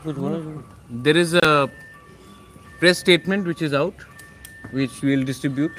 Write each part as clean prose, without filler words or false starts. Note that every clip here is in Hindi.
There is a press statement which is out, which we will distribute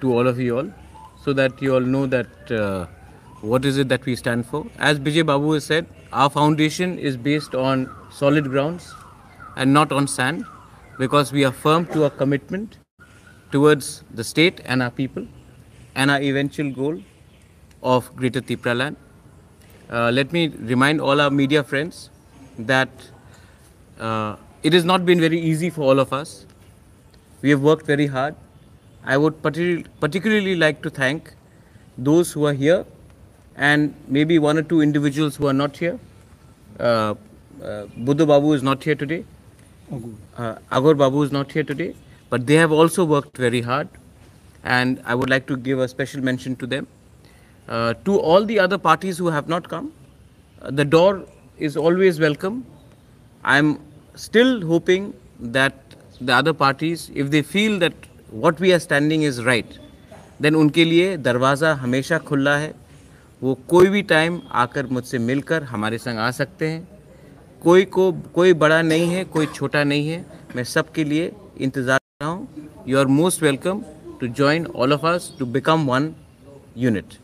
to all of you all, so that you all know that what is it that we stand for. As Bijay Babu has said, our foundation is based on solid grounds and not on sand, because we are firm to our commitment towards the state and our people and our eventual goal of Greater Tripura land. Let me remind all our media friends that it has not been very easy for all of us. We have worked very hard. I would particularly like to thank those who are here and maybe one or two individuals who are not here. Buddha Babu is not here today. Agor Babu is not here today. But they have also worked very hard. And I would like to give a special mention to them. To all the other parties who have not come, the door is always welcome. I'm still hoping that the other parties, if they feel that what we are standing is right, then उनके लिए दरवाज़ा हमेशा खुला है. वो कोई भी टाइम आकर मुझसे मिलकर हमारे संग आ सकते हैं. कोई बड़ा नहीं है, कोई छोटा नहीं है. मैं सबके लिए इंतज़ार कर रहा हूँ. You are most welcome to join all of us to become one unit.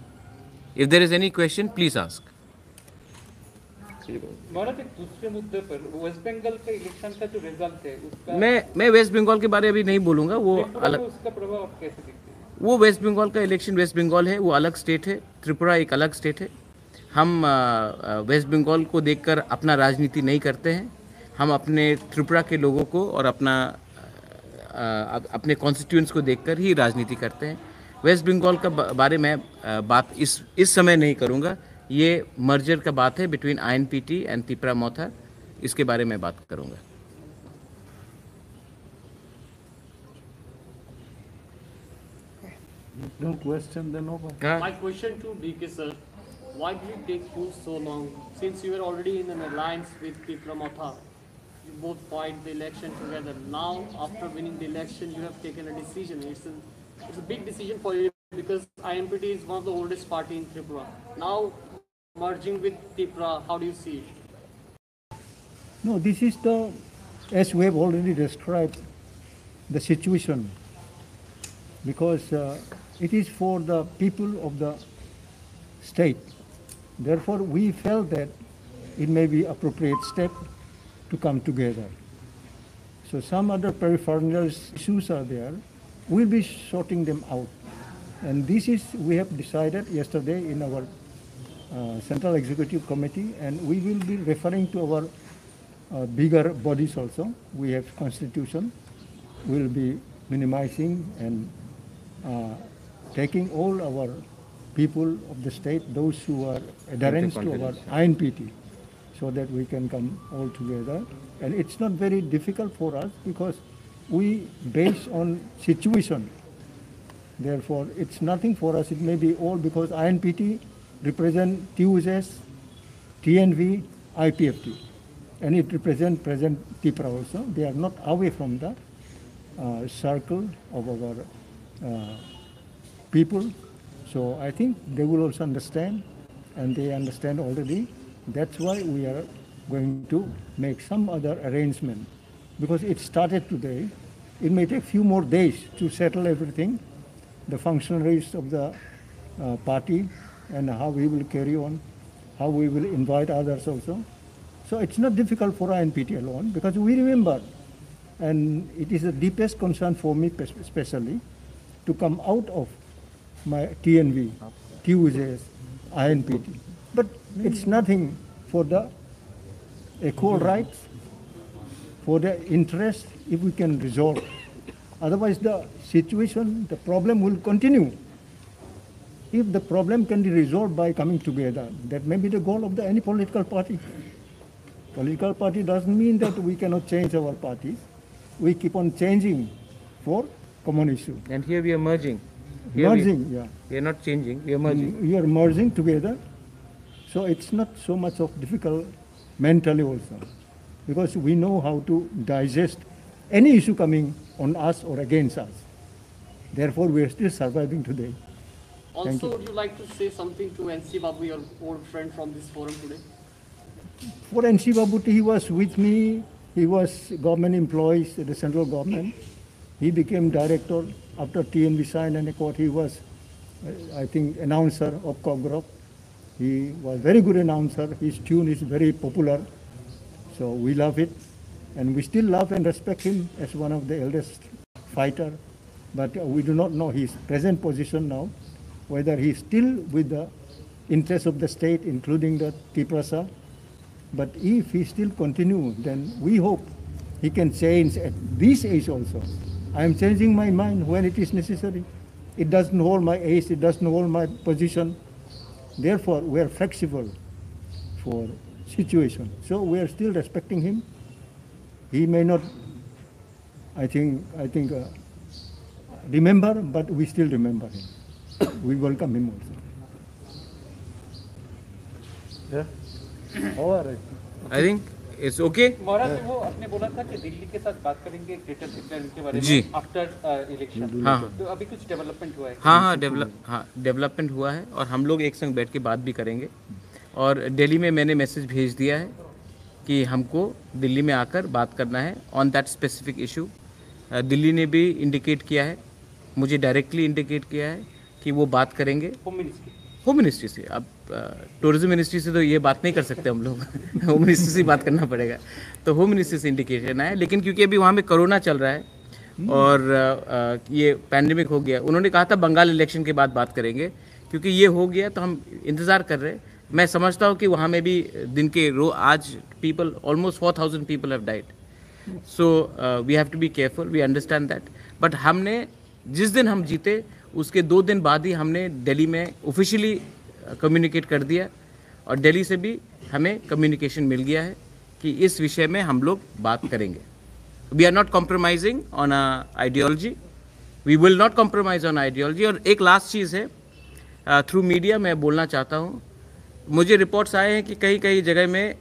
If there is any question, please ask. दूसरे मुद्दे पर वेस्ट बंगाल का इलेक्शन का जो रिजल्ट है उसका मैं वेस्ट बंगाल के बारे अभी नहीं बोलूँगा. वो अलग, उसका प्रभाव आप कैसे देखते हैं? वो वेस्ट बंगाल का इलेक्शन, वेस्ट बंगाल है, वो अलग स्टेट है. त्रिपुरा एक अलग स्टेट है. हम वेस्ट बंगाल को देखकर अपना राजनीति नहीं करते हैं. हम अपने त्रिपुरा के लोगों को और अपने कॉन्स्टिट्यूएंट्स को देखकर ही राजनीति करते हैं. वेस्ट बंगाल का बारे में बात इस समय नहीं करूँगा. ये मर्जर का बात है बिटवीन INPT एंड त्रिपुरा मोथा. इसके बारे में बात करूँगा. No question, then over. My question to DK sir, why did it take you so long? Since you were already in an alliance with Tripura Motha, you both fight the election together. Now, after winning the election, you have taken a decision. It's a big decision for you because INPT is one of the oldest party in Tripura. Now, merging with Tripura, how do you see it? No, this is as we have already described, the situation. Because it is for the people of the state. Therefore, we felt that it may be appropriate step to come together. So some other peripheral issues are there. We'll be sorting them out. And this is, we have decided yesterday in our Central Executive Committee, and we will be referring to our bigger bodies also. We have constitution. We'll be minimizing and taking all our people of the state, those who are adherents to our INPT, so that we can come all together. And it's not very difficult for us because we base on situation. Therefore, it's nothing for us. It may be all because INPT represent TUSS, TNV, IPFT, and it represents present Tripura also. They are not away from the circle of our people. So I think they will also understand, and they understand already. That's why we are going to make some other arrangement, because it started today. It may take few more days to settle everything, the functionaries of the party, and how we will carry on, how we will invite others also. So it's not difficult for INPT alone, because we remember, and it is the deepest concern for me especially, to come out of my TNV, TUSS, INPT. But it's nothing for the equal rights, for the interest, if we can resolve. Otherwise the situation, the problem will continue. If the problem can be resolved by coming together, that may be the goal of any political party. Political party doesn't mean that we cannot change our parties. We keep on changing for common issue. And here we are merging. Yeah. We are not changing, we are merging. We are merging together. So it's not so much of difficult mentally also, because we know how to digest any issue coming on us or against us. Therefore, we are still surviving today. Also, would you like to say something to NC Babu, your old friend from this forum today? For NC Babuti, he was with me. He was government employees at the central government. He became director after TNB signed an accord. He was, I think, announcer of Kogrok. He was very good announcer. His tune is very popular. So we love it. And we still love and respect him as one of the eldest fighter. But we do not know his present position now, whether he's still with the interests of the state, including the Tiprasa. But if he still continue, then we hope he can change at this age also. I am changing my mind when it is necessary. It doesn't hold my age, it doesn't hold my position. Therefore, we are flexible for situation. So we are still respecting him. He may not, I think, remember, but we still remember him. We welcome him also. Yeah. All right. I think it's okay. महाराज वो आपने बोला था कि दिल्ली के साथ बात करेंगे ग्रेटर सिटी के बारे जी। में आफ्टर इलेक्शन। हाँ। तो अभी कुछ डेवलपमेंट हुआ है? हाँ, डेवलपमेंट हुआ है और हम लोग एक संग बैठ के बात भी करेंगे। और दिल्ली में मैंने मैसेज भेज दिया है कि हमको दिल्ली में आकर बात करना है on that specific issue. Delhi ने भी इंडिकेट किया है, मुझे डायरेक्टली इंडिकेट किया है कि वो बात करेंगे होम मिनिस्ट्री से। अब टूरिज्म मिनिस्ट्री से तो ये बात नहीं कर सकते हम लोग होम मिनिस्ट्री से बात करना पड़ेगा। तो होम मिनिस्ट्री से इंडिकेशन है, लेकिन क्योंकि अभी वहाँ में कोरोना चल रहा है और ये पैंडेमिक हो गया, उन्होंने कहा था बंगाल इलेक्शन के बाद बात करेंगे। क्योंकि ये हो गया तो हम इंतज़ार कर रहे हैं। मैं समझता हूँ कि वहाँ में भी दिन के आज people almost 4000 people have died. So we have to be careful, we understand that. But हमने जिस दिन हम जीते उसके 2 दिन बाद ही हमने दिल्ली में ऑफिशियली कम्युनिकेट कर दिया और दिल्ली से भी हमें कम्युनिकेशन मिल गया है कि इस विषय में हम लोग बात करेंगे। We are not compromising on ideology, we will not compromise on ideology. और एक लास्ट चीज़ है, थ्रू मीडिया मैं बोलना चाहता हूँ, मुझे रिपोर्ट्स आए हैं कि कई कई जगह में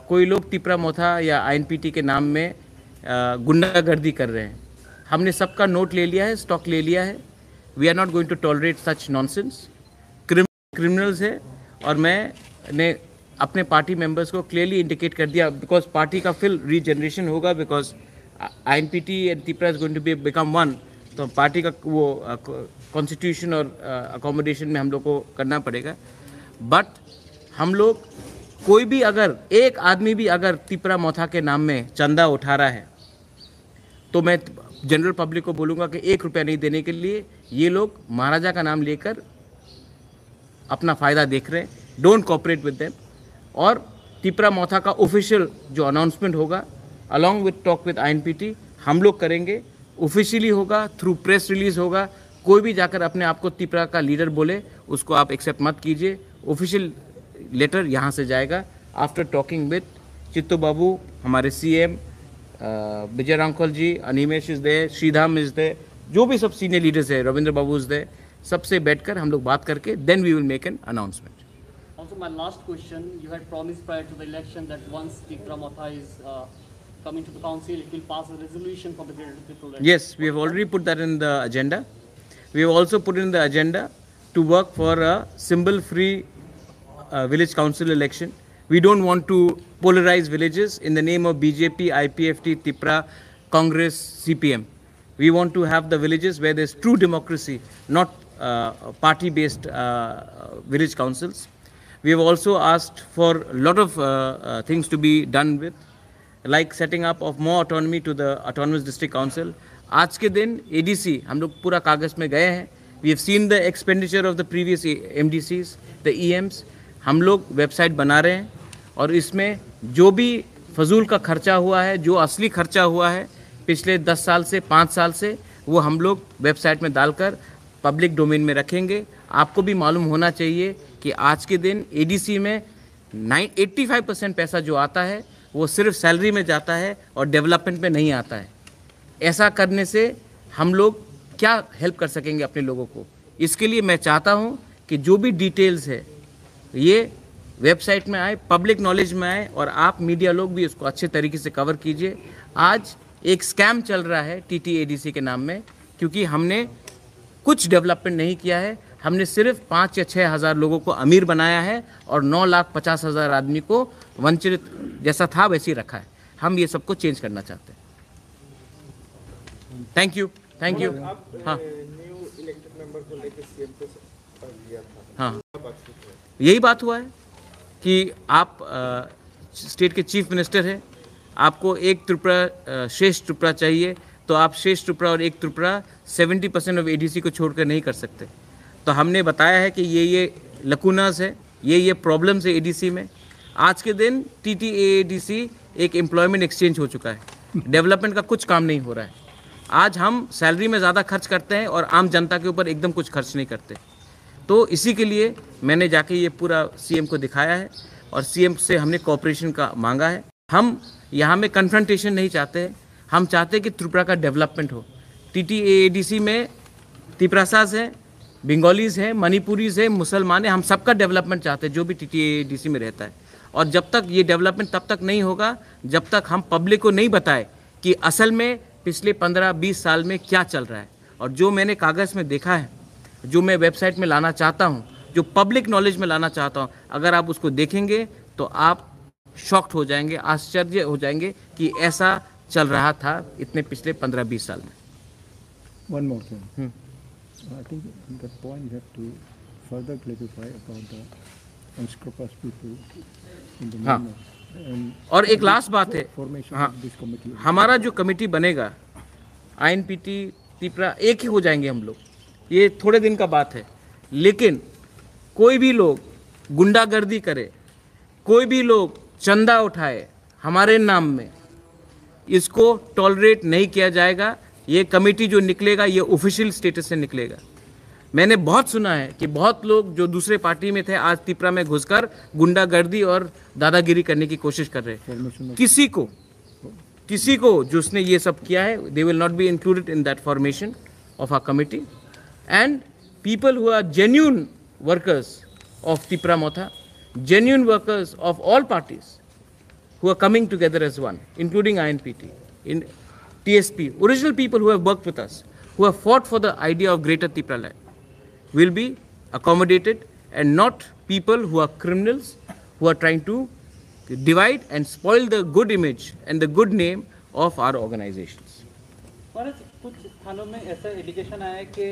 कोई लोग तिपरा मोथा या आईएनपीटी के नाम में गुंडागर्दी कर रहे हैं। हमने सबका नोट ले लिया है, स्टॉक ले लिया है। We are not going to tolerate such nonsense. Criminals है और मैंने अपने पार्टी मेंबर्स को क्लियरली इंडिकेट कर दिया, बिकॉज पार्टी का फिर रीजनरेशन होगा, because INPT and Tipra is going to be become one. तो पार्टी का वो कॉन्स्टिट्यूशन और अकोमोडेशन में हम लोग को करना पड़ेगा। बट हम लोग कोई भी अगर एक आदमी भी अगर तिपरा मोथा के नाम में चंदा उठा रहा है तो मैं जनरल पब्लिक को बोलूँगा कि 1 रुपया नहीं देने के लिए ये लोग महाराजा का नाम लेकर अपना फ़ायदा देख रहे हैं। Don't cooperate with them. और तिपरा मोथा का ऑफिशियल जो अनाउंसमेंट होगा अलॉन्ग विद टॉक विद आईएनपीटी हम लोग करेंगे, ऑफिशियली होगा, थ्रू प्रेस रिलीज होगा। कोई भी जाकर अपने आप को तिपरा का लीडर बोले उसको आप एक्सेप्ट मत कीजिए। ऑफिशियल लेटर यहाँ से जाएगा after talking with Chittu Babu, हमारे CM, Vijay Rankhal ji, Animesh is there, Shridham is there, जो भी सब सीनियर लीडर्स है, रविंद्र बाबू इज दे, सबसे बैठकर हम लोग बात करके then we will make an announcement. Also, my last question, you had promised prior to the election that once Tipra Motha is coming to the council, it will pass a resolution for the Greater Tripura election. Yes, we have already put that in the agenda. We have also put in the agenda to work for a symbol-free village council election. We don't want to polarize villages in the name of BJP, IPFT, Tipra, Congress, CPM. We want to have the villages where there's true democracy, not party-based village councils. We have also asked for a lot of things to be done with, like setting up of more autonomy to the autonomous district council. आज के दिन ADC हम लोग पूरा कागज में गए हैं। We have seen the expenditure of the previous MDCs, the EMs. हम लोग वेबसाइट बना रहे हैं और इसमें जो भी फजूल का खर्चा हुआ है, जो असली खर्चा हुआ है पिछले 10 साल से 5 साल से, वो हम लोग वेबसाइट में डालकर पब्लिक डोमेन में रखेंगे। आपको भी मालूम होना चाहिए कि आज के दिन ADC में 85% पैसा जो आता है वो सिर्फ सैलरी में जाता है और डेवलपमेंट में नहीं आता है। ऐसा करने से हम लोग क्या हेल्प कर सकेंगे अपने लोगों को? इसके लिए मैं चाहता हूँ कि जो भी डिटेल्स है ये वेबसाइट में आए, पब्लिक नॉलेज में आए और आप मीडिया लोग भी इसको अच्छे तरीके से कवर कीजिए। आज एक स्कैम चल रहा है TTADC के नाम में, क्योंकि हमने कुछ डेवलपमेंट नहीं किया है। हमने सिर्फ 5 या 6 हज़ार लोगों को अमीर बनाया है और 9,50,000 आदमी को वंचित जैसा था वैसे ही रखा है। हम ये सबको चेंज करना चाहते हैं। Thank you, thank you. हाँ न्यू इलेक्टेड मेंबर को लेकर सीएम को दिया था। हाँ, यही बात हुआ है कि आप स्टेट के चीफ मिनिस्टर हैं, आपको एक त्रिपुरा शेष त्रिपुरा चाहिए, तो आप शेष त्रिपुरा और एक त्रिपुरा 70% ऑफ एडीसी को छोड़कर नहीं कर सकते। तो हमने बताया है कि ये लकूनास है, ये प्रॉब्लम्स है एडीसी में। आज के दिन टीटीएडीसी एक एम्प्लॉयमेंट एक्सचेंज हो चुका है, डेवलपमेंट का कुछ काम नहीं हो रहा है। आज हम सैलरी में ज़्यादा खर्च करते हैं और आम जनता के ऊपर एकदम कुछ खर्च नहीं करते। तो इसी के लिए मैंने जाके ये पूरा सीएम को दिखाया है और सीएम से हमने कोऑपरेशन का मांगा है। हम यहाँ में कन्फ्रंटेशन नहीं चाहते हैं, हम चाहते हैं कि त्रिपुरा का डेवलपमेंट हो। टीटीएडीसी में तिपरासाज हैं, बंगालीज हैं, मणिपुरीज हैं, मुसलमान हैं, हम सबका डेवलपमेंट चाहते हैं जो भी टीटीएडीसी में रहता है। और जब तक ये डेवलपमेंट तब तक नहीं होगा जब तक हम पब्लिक को नहीं बताए कि असल में पिछले 15-20 साल में क्या चल रहा है। और जो मैंने कागज़ में देखा है, जो मैं वेबसाइट में लाना चाहता हूँ, जो पब्लिक नॉलेज में लाना चाहता हूँ, अगर आप उसको देखेंगे तो आप शॉक्ड हो जाएंगे, आश्चर्य हो जाएंगे कि ऐसा चल रहा था इतने पिछले 15-20 साल में। One more thing. I think that point you have to further clarify about the unscrupulous people in the हाँ। movement. और एक लास्ट बात है, Formation हाँ, of this committee. हमारा जो कमेटी बनेगा आईएनपीटी त्रिपुरा एक ही हो जाएंगे हम लोग, ये थोड़े दिन का बात है। लेकिन कोई भी लोग गुंडागर्दी करे, कोई भी लोग चंदा उठाए हमारे नाम में, इसको टॉलरेट नहीं किया जाएगा। ये कमेटी जो निकलेगा ये ऑफिशियल स्टेटस से निकलेगा। मैंने बहुत सुना है कि बहुत लोग जो दूसरे पार्टी में थे आज त्रिपुरा में घुसकर गुंडागर्दी और दादागिरी करने की कोशिश कर रहे हैं। किसी को जो उसने ये सब किया है, they will not be included in that formation of our committee. And people who are genuine workers of Tripura Motha, genuine workers of all parties who are coming together as one, including INPT, in TSP, original people who have worked with us, who have fought for the idea of Greater Tripura land, will be accommodated, and not people who are criminals, who are trying to divide and spoil the good image and the good name of our organizations. कुछ स्थानों में ऐसा एलिगेशन आया है कि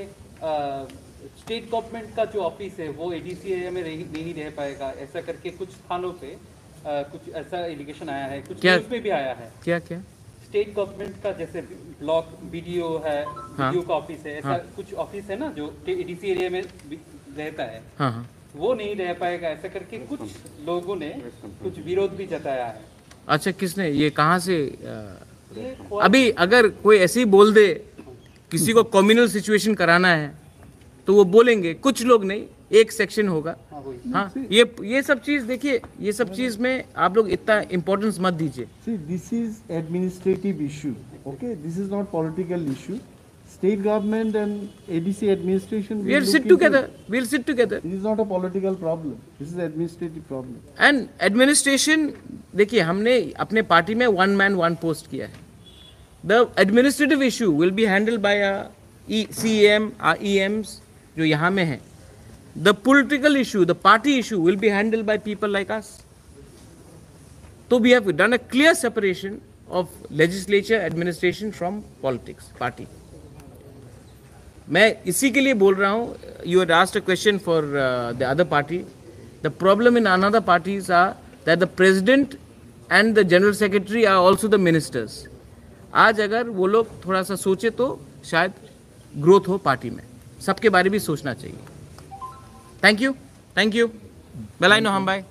स्टेट गवर्नमेंट का जो ऑफिस है वो एडीसी एरिया में नहीं रह पाएगा, ऐसा करके कुछ स्थानों पे कुछ ऐसा एलिगेशन आया है, कुछ न्यूज़ में भी आया है। क्या स्टेट गवर्नमेंट का जैसे ब्लॉक बीडीओ है, बीडीओ का ऑफिस है, ऐसा कुछ ऑफिस है ना जो एडीसी एरिया में रहता है, हाँ, वो नहीं रह पाएगा, ऐसा करके कुछ लोगों ने कुछ विरोध भी जताया है। अच्छा, किसने ये कहाँ से? अभी अगर कोई ऐसे ही बोल दे किसी को कम्युनल सिचुएशन कराना है तो वो बोलेंगे, कुछ लोग नहीं, एक सेक्शन होगा। हाँ, ये सब चीज देखिए, ये सब चीज में आप लोग इतना इम्पोर्टेंस मत दीजिए। See, this is administrative issue. Okay, this is not political issue. State government and ADC administration will We'll look sit into together. it. We'll sit together. This is not a political problem. This is administrative problem. And administration, देखिए हमने अपने पार्टी में 1 man 1 post किया है। The administrative issue will be handled by CEM, EMs जो यहाँ में है। The political issue, the party issue will be handled by people like us. तो we have done a clear separation of legislature administration from politics, party. मैं इसी के लिए बोल रहा हूँ, you had asked a question for the other party. The problem in another parties are that the president and the general secretary are also the ministers. आज अगर वो लोग थोड़ा सा सोचे तो शायद ग्रोथ हो पार्टी में, सबके बारे में सोचना चाहिए। Thank you, thank you. बेलाई नो हम बाय।